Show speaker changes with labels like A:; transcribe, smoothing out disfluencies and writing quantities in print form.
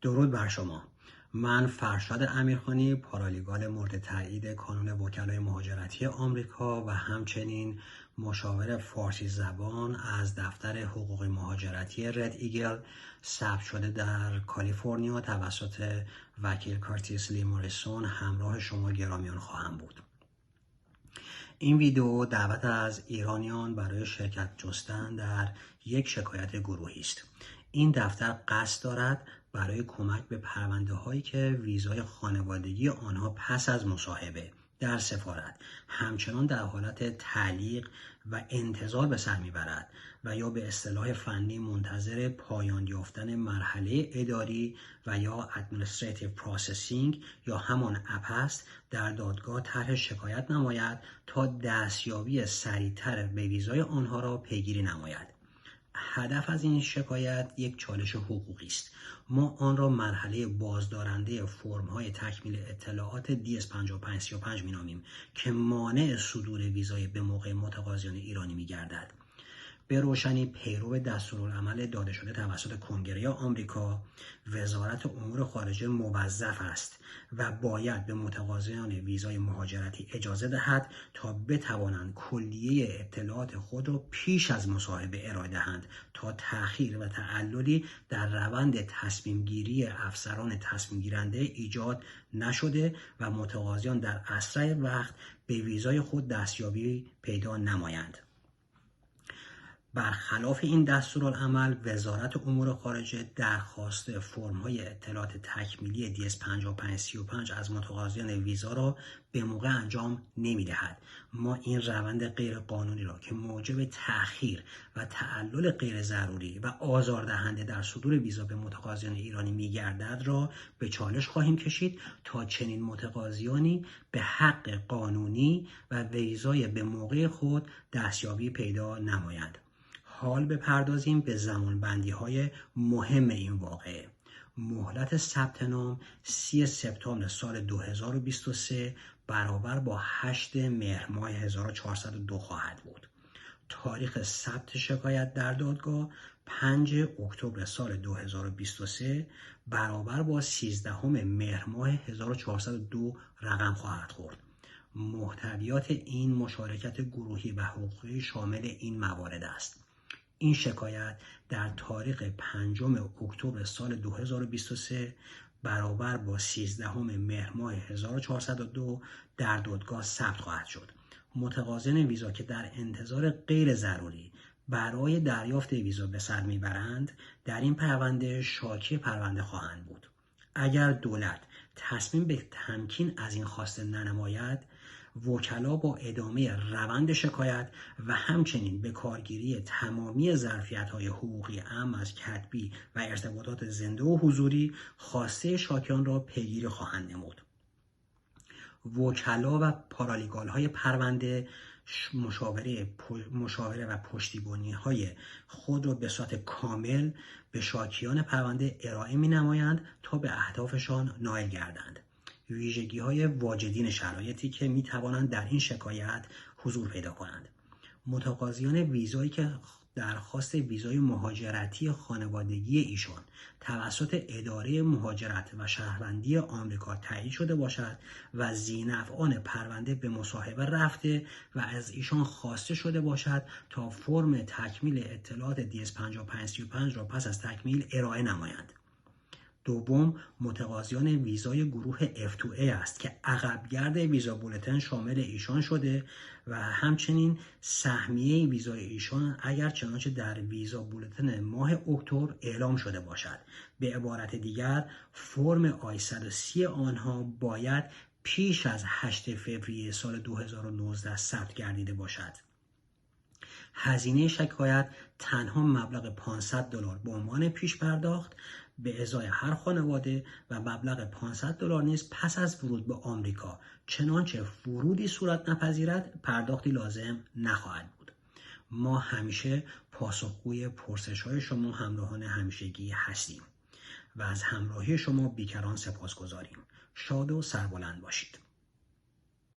A: درود بر شما. من فرشاد امیرخانی، پارالیگال مورد تایید کانون وکلای مهاجرتی آمریکا و همچنین مشاور فارسی زبان از دفتر حقوق مهاجرتی رد ایگل ثبت شده در کالیفرنیا توسط وکیل کارتیس لی موریسون همراه شما گرامیان خواهم بود. این ویدیو دعوت از ایرانیان برای شرکت جستن در یک شکایت گروهی است. این دفتر قصد دارد برای کمک به پرونده هایی که ویزای خانوادگی آنها پس از مصاحبه در سفارت همچنان در حالت تعلیق و انتظار به سر میبرد و یا به اصطلاح فنی منتظر پایان یافتن مرحله اداری و یا Administrative Processing یا همان اپست در دادگاه طرح شکایت نماید تا دستیابی سریعتر به ویزای آنها را پیگیری نماید. هدف از این شکایت یک چالش حقوقی است. ما آن را مرحله بازدارنده فرم‌های تکمیل اطلاعات DS5535 می‌نامیم که مانع صدور ویزای به موقع متقاضیان ایرانی می‌گردد. به روشنی پیرو دستورالعمل داده شده توسط کنگره آمریکا، وزارت امور خارجه موظف است و باید به متقاضیان ویزای مهاجرتی اجازه دهد تا بتوانند کلیه اطلاعات خود را پیش از مصاحبه ارائه دهند تا تأخیر و تعللی در روند تصمیم گیری افسران تصمیم گیرنده ایجاد نشده و متقاضیان در اسرع وقت به ویزای خود دستیابی پیدا نمایند. برخلاف این دستورالعمل، وزارت امور خارجه درخواست فرم‌های اطلاعات تکمیلی DS5535 از متقاضیان ویزا را به موقع انجام نمی‌دهد. ما این روند غیرقانونی را که موجب تأخیر و تعلل غیر ضروری و آزاردهنده در صدور ویزا به متقاضیان ایرانی می‌گردد را به چالش خواهیم کشید تا چنین متقاضیانی به حق قانونی و ویزای به موقع خود دستیابی پیدا نمایند. حال بپردازیم به زمانبندی‌های مهم این واقعه. مهلت ثبت نام 30 سپتامبر سال 2023 برابر با 8 مهر ماه 1402 خواهد بود. تاریخ ثبت شکایت در دادگاه 5 اکتبر سال 2023 برابر با 13 مهر ماه 1402 رقم خواهد خورد. محتویات این مشارکت گروهی و حقوقی شامل این موارد است. این شکایت در تاریخ 5 اکتبر سال 2023 برابر با 13 مهر ماه 1402 در دادگاه ثبت خواهد شد. متقاضیان ویزا که در انتظار غیر ضروری برای دریافت ویزا به سر میبرند در این پرونده شاکی پرونده خواهند بود. اگر دولت تصمیم به تمکین از این خواسته ننماید، وکلا با ادامه روند شکایت و همچنین به کارگیری تمامی ظرفیت‌های حقوقی اعم از کتبی و ارتباطات زنده و حضوری خواسته شاکیان را پیگیری خواهند نمود. وکلا و پارالیگال‌های پرونده مشاوره و پشتیبانی‌های خود را به صورت کامل به شاکیان پرونده ارائه می‌نمایند تا به اهدافشان نائل گردند. ویژگی‌های واجدین شرایطی که می‌توانند در این شکایت حضور پیدا کنند. متقاضیان ویزایی که درخواست ویزای مهاجرتی خانوادگی ایشان توسط اداره مهاجرت و شهروندی آمریکا تایید شده باشد و ذی‌نفعان پرونده به مصاحبه رفته و از ایشان خواسته شده باشد تا فرم تکمیل اطلاعات DS5535 را پس از تکمیل ارائه نمایند. دوم، متقاضیان ویزای گروه F2A است که عقبگرد ویزا بولتن شامل ایشان شده و همچنین سهمیه ویزای ایشان اگر چنانچه در ویزا بولتن ماه اکتبر اعلام شده باشد. به عبارت دیگر، فرم I-130 آنها باید پیش از 8 فوریه سال 2019 ثبت گردیده باشد. هزینه شکایت تنها مبلغ $500 به عنوان پیش پرداخت به ازای هر خانواده و مبلغ $500 نیز پس از ورود به آمریکا چنانچه ورودی صورت نپذیرد پرداختی لازم نخواهد بود. ما همیشه پاسخگوی پرسش‌های شما همراهان همیشگی هستیم و از همراهی شما بیکران سپاسگزاریم. شاد و سربلند باشید.